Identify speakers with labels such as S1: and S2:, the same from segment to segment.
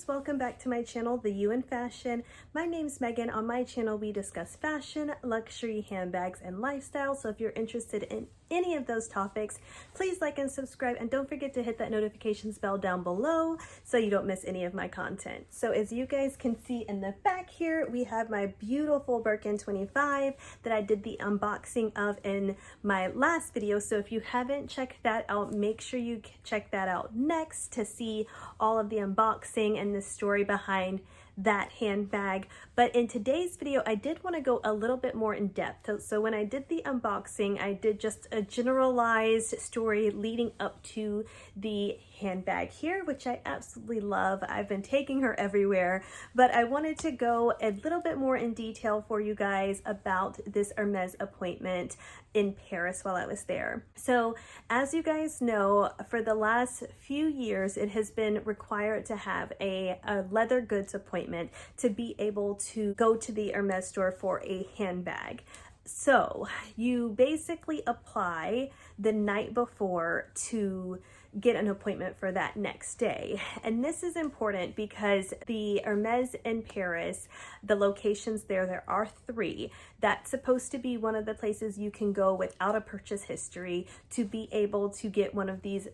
S1: loves, welcome back to my channel, The You in Fashion. My name's Megan. On my channel we discuss fashion, luxury, handbags, and lifestyle. So if you're interested in any of those topics, please like and subscribe, and don't forget to hit that notifications bell down below so you don't miss any of my content. So as you guys can see in the back here, we have my beautiful Birkin 25 that I did the unboxing of in my last video. So if you haven't checked that out, make sure you check that out next to see all of the unboxing and the story behind that handbag. But in today's video, I did want to go a little bit more in depth. So when I did the unboxing, I did just a generalized story leading up to the handbag here, which I absolutely love. I've been taking her everywhere, but I wanted to go a little bit more in detail for you guys about this Hermes appointment in Paris while I was there. So as you guys know, for the last few years, it has been required to have a leather goods appointment to be able to go to the Hermes store for a handbag. So you basically apply the night before to get an appointment for that next day. And this is important because the Hermes in Paris, the locations there are 3. That's supposed to be one of the places you can go without a purchase history to be able to get one of these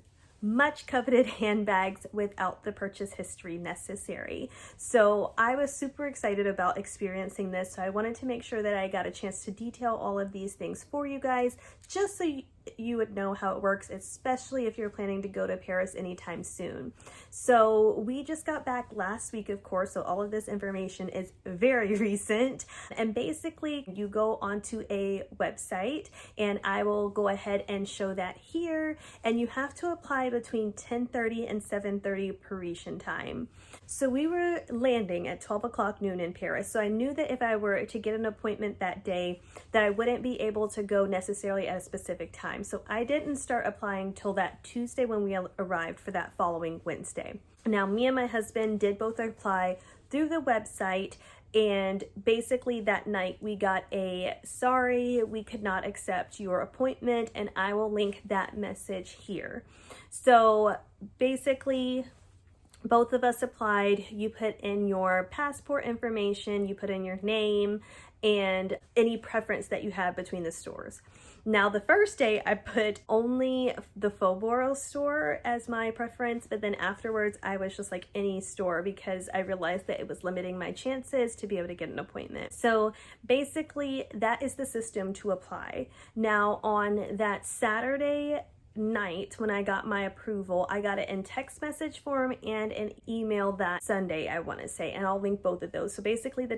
S1: much coveted handbags without the purchase history necessary. So I was super excited about experiencing this. So I wanted to make sure that I got a chance to detail all of these things for you guys, just so you would know how it works, especially if you're planning to go to Paris anytime soon. So we just got back last week, of course, so all of this information is very recent. And basically you go onto a website, and I will go ahead and show that here, and you have to apply between 10:30 and 7:30 Parisian time. So we were landing at 12 o'clock noon in Paris. So I knew that if I were to get an appointment that day, that I wouldn't be able to go necessarily at a specific time. So I didn't start applying till that Tuesday when we arrived for that following Wednesday. Now, me and my husband did both apply through the website, and basically that night we got a sorry, we could not accept your appointment, and I will link that message here. So basically, both of us applied. You put in your passport information, you put in your name, and any preference that you have between the stores. Now, the first day I put only the Faubourg store as my preference, but then afterwards I was just like any store because I realized that it was limiting my chances to be able to get an appointment. So basically that is the system to apply. Now, on that Saturday night when I got my approval, I got it in text message form and an email that Sunday, I want to say, and I'll link both of those. So basically the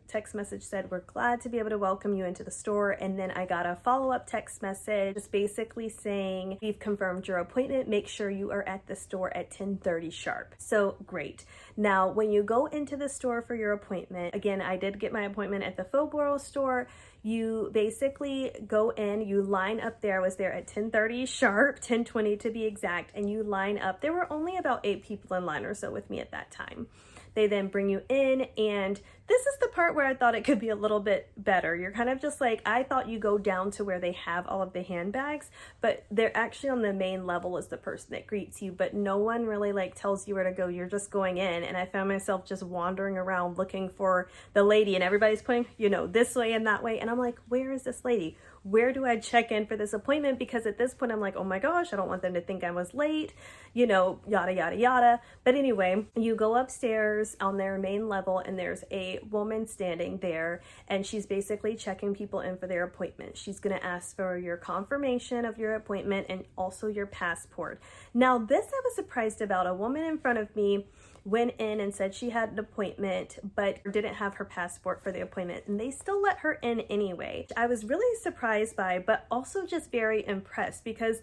S1: text message said, "We're glad to be able to welcome you into the store," and then I got a follow-up text message just basically saying, "We've confirmed your appointment, make sure you are at the store at 10:30 sharp." So great. Now when you go into the store for your appointment, again, I did get my appointment at the Faubourg store. You basically go in, you line up there. I was there at 10:30 sharp, 10:20 to be exact, and you line up. There were only about 8 people in line or so with me at that time. They then bring you in, and this is the part where I thought it could be a little bit better. You're kind of just like, I thought you go down to where they have all of the handbags, but they're actually on the main level as the person that greets you, but no one really like tells you where to go. You're just going in, and I found myself just wandering around looking for the lady, and everybody's pointing, you know, this way and that way, and I'm like, where is this lady? Where do I check in for this appointment? Because at this point I'm like, oh my gosh, I don't want them to think I was late, you know, yada, yada, yada. But anyway, you go upstairs on their main level, and there's a woman standing there, and she's basically checking people in for their appointment. She's going to ask for your confirmation of your appointment and also your passport. Now, this I was surprised about. A woman in front of me went in and said she had an appointment but didn't have her passport for the appointment, and they still let her in anyway. I was really surprised by, but also just very impressed, because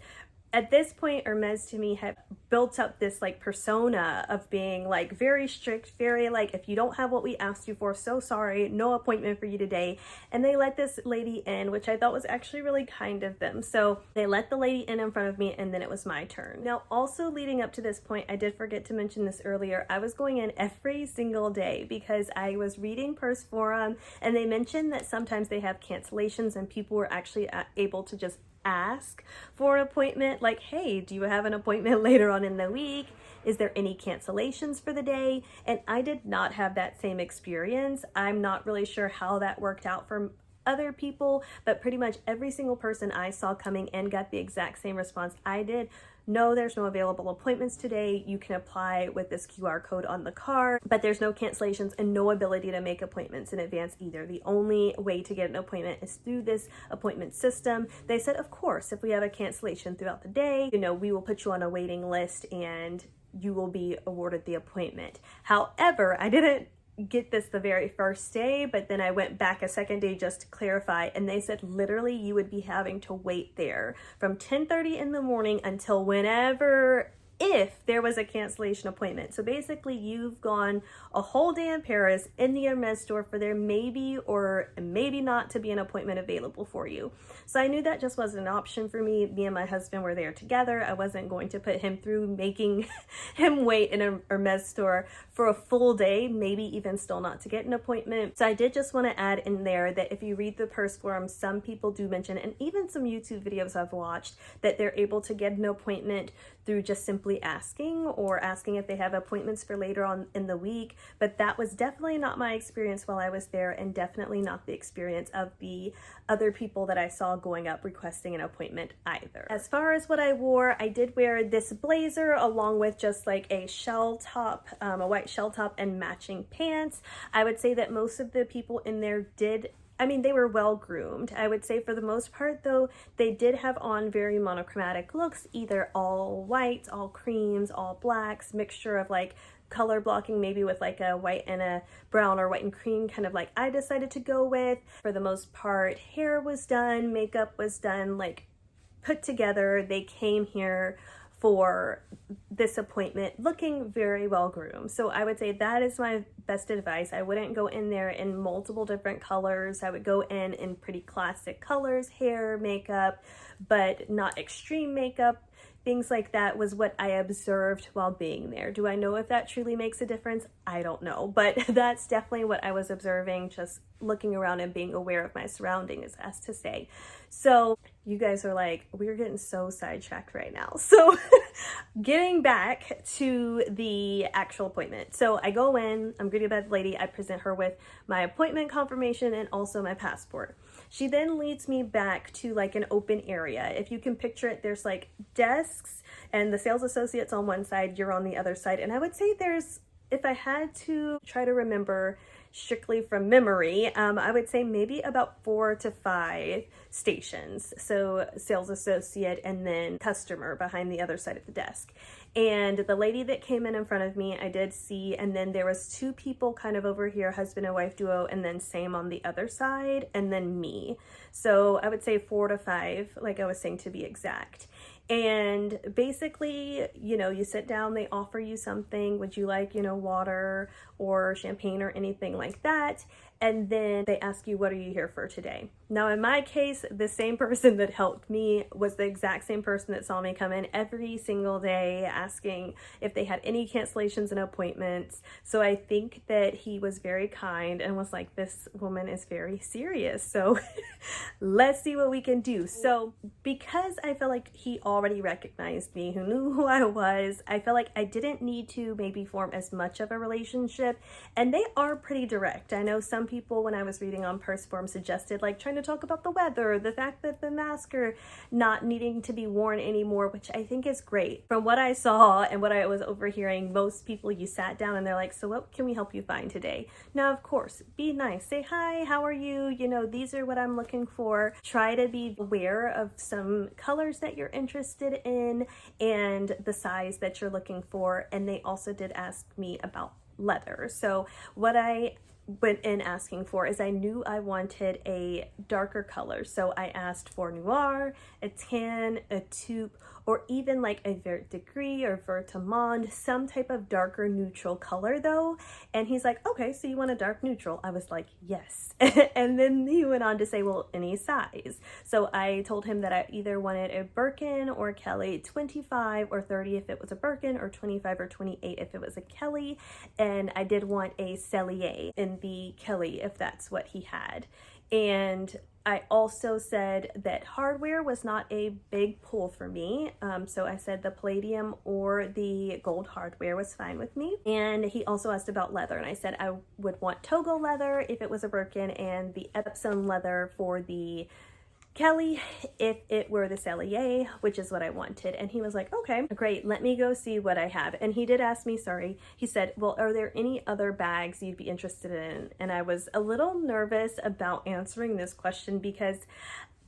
S1: at this point, Hermes to me had built up this like persona of being like very strict, very like, if you don't have what we asked you for, so sorry, no appointment for you today. And they let this lady in, which I thought was actually really kind of them. So they let the lady in front of me, and then it was my turn. Now, also leading up to this point, I did forget to mention this earlier, I was going in every single day because I was reading Purse Forum, and they mentioned that sometimes they have cancellations and people were actually able to just ask for an appointment, like, hey, do you have an appointment later on in the week? Is there any cancellations for the day? And I did not have that same experience. I'm not really sure how that worked out for other people, but pretty much every single person I saw coming in got the exact same response I did. No, there's no available appointments today. You can apply with this QR code on the card, but there's no cancellations and no ability to make appointments in advance either. The only way to get an appointment is through this appointment system. They said, of course, if we have a cancellation throughout the day, we will put you on a waiting list and you will be awarded the appointment. However, I didn't get this the very first day, but then I went back a second day just to clarify, and they said literally you would be having to wait there from 10:30 in the morning until whenever, if there was a cancellation appointment. So basically you've gone a whole day in Paris in the Hermes store for there maybe or maybe not to be an appointment available for you. So I knew that just wasn't an option for me. Me and my husband were there together. I wasn't going to put him through making him wait in a Hermes store for a full day, maybe even still not to get an appointment. So I did just want to add in there that if you read the purse forums, some people do mention, and even some YouTube videos I've watched, that they're able to get an appointment through just simply asking, or asking if they have appointments for later on in the week. But that was definitely not my experience while I was there, and definitely not the experience of the other people that I saw going up requesting an appointment either. As far as what I wore, I did wear this blazer along with just like a shell top, a white shell top and matching pants. I would say that most of the people in there they were well groomed. I would say for the most part though, they did have on very monochromatic looks, either all whites, all creams, all blacks, mixture of like color blocking, maybe with like a white and a brown or white and cream, kind of like I decided to go with. For the most part, hair was done, makeup was done, like put together. They came here for this appointment looking very well groomed. So I would say that is my best advice. I wouldn't go in there in multiple different colors. I would go in pretty classic colors, hair, makeup, but not extreme makeup. Things like that was what I observed while being there. Do I know if that truly makes a difference? I don't know, but that's definitely what I was observing, just looking around and being aware of my surroundings, as to say. So you guys are like, we're getting so sidetracked right now. So getting back to the actual appointment. So I go in, I'm greeted by the lady, I present her with my appointment confirmation and also my passport. She then leads me back to like an open area. If you can picture it, there's like desks and the sales associates on one side, you're on the other side. And I would say there's, if I had to try to remember strictly from memory, I would say maybe about 4 to 5 stations. So sales associate and then customer behind the other side of the desk. And the lady that came in front of me, I did see, and then there was 2 people kind of over here, husband and wife duo, and then same on the other side, and then me. So I would say 4 to 5, like I was saying, to be exact. And basically, you sit down, they offer you something. Would you like, water or champagne or anything like that? And then they ask you, what are you here for today? Now, in my case, the same person that helped me was the exact same person that saw me come in every single day asking if they had any cancellations and appointments. So I think that he was very kind and was like, this woman is very serious. So let's see what we can do. So because I feel like he already recognized me, who knew who I was, I felt like I didn't need to maybe form as much of a relationship. And they are pretty direct. I know some people, when I was reading on purse forums, suggested like trying to talk about the weather, the fact that the masks are not needing to be worn anymore, which I think is great. From what I saw and what I was overhearing, most people, you sat down and they're like, so what can we help you find today? Now, of course, be nice. Say, hi, how are you? These are what I'm looking for. Try to be aware of some colors that you're interested in and the size that you're looking for. And they also did ask me about leather. So what I went in asking for is I knew I wanted a darker color. So I asked for noir, a tan, a taupe, or even like a vert de gris or vertimande, some type of darker neutral color though. And he's like, okay, so you want a dark neutral? I was like, yes. And then he went on to say, well, any size. So I told him that I either wanted a Birkin or a Kelly, 25 or 30 if it was a Birkin, or 25 or 28 if it was a Kelly. And I did want a Cellier in the Kelly if that's what he had. And I also said that hardware was not a big pull for me. So I said the palladium or the gold hardware was fine with me. And he also asked about leather, and I said I would want Togo leather if it was a Birkin, and the Epsom leather for the Kelly if it were the Cellier, which is what I wanted. And he was like, okay, great, let me go see what I have. And he did ask me, sorry, he said, well, are there any other bags you'd be interested in? And I was a little nervous about answering this question because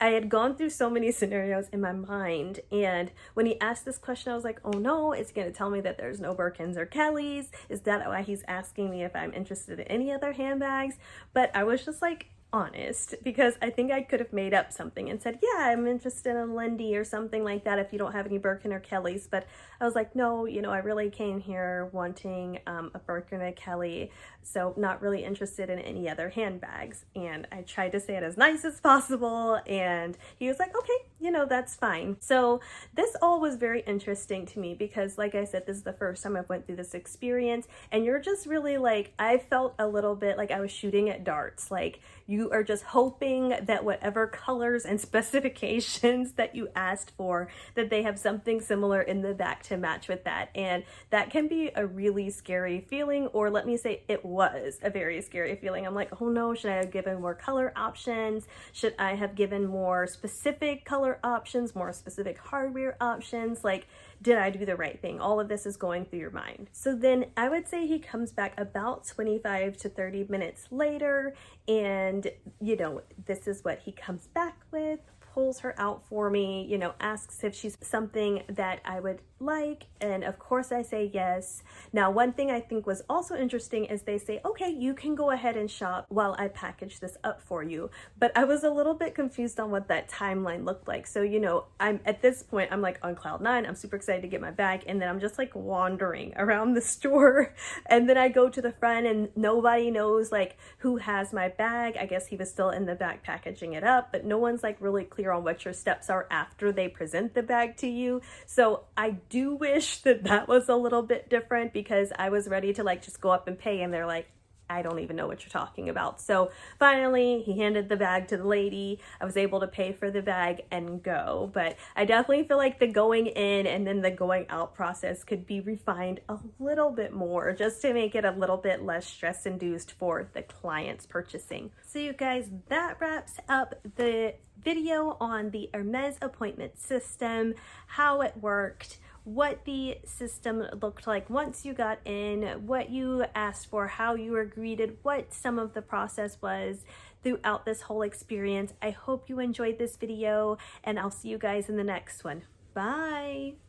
S1: I had gone through so many scenarios in my mind, and when he asked this question, I was like, oh no, it's going to tell me that there's no Birkins or Kellys. Is that why he's asking me if I'm interested in any other handbags? But I was just like, honest, because I think I could have made up something and said, yeah, I'm interested in Lindy or something like that if you don't have any Birkin or Kellys. But I was like, no, you know, I really came here wanting a Birkin or Kelly, so not really interested in any other handbags. And I tried to say it as nice as possible, and he was like, okay, you know, that's fine. So this all was very interesting to me because, like I said, this is the first time I've went through this experience, and you're just really like, I felt a little bit like I was shooting at darts. Like, you are just hoping that whatever colors and specifications that you asked for, that they have something similar in the back to match with that. And that can be a really scary feeling, or let me say it was a very scary feeling. I'm like, oh no, should I have given more color options? Should I have given more specific color options, more specific hardware options? Like, did I do the right thing? All of this is going through your mind. So then I would say he comes back about 25 to 30 minutes later, and you know, this is what he comes back with. Pulls her out for me, you know, asks if she's something that I would like, and of course I say yes. Now, one thing I think was also interesting is they say, okay, you can go ahead and shop while I package this up for you. But I was a little bit confused on what that timeline looked like. So, you know, I'm at this point, I'm like on cloud nine. I'm super excited to get my bag, and then I'm just like wandering around the store, and then I go to the front and nobody knows like who has my bag. I guess he was still in the back packaging it up, but no one's like really clear on what your steps are after they present the bag to you. So I do wish that that was a little bit different, because I was ready to like just go up and pay, and they're like, I don't even know what you're talking about. So finally he handed the bag to the lady. I was able to pay for the bag and go. But I definitely feel like the going in and then the going out process could be refined a little bit more, just to make it a little bit less stress induced for the clients purchasing. So you guys, that wraps up the video on the Hermes appointment system, how it worked, what the system looked like once you got in, what you asked for, how you were greeted, what some of the process was throughout this whole experience. I hope you enjoyed this video, and I'll see you guys in the next one. Bye!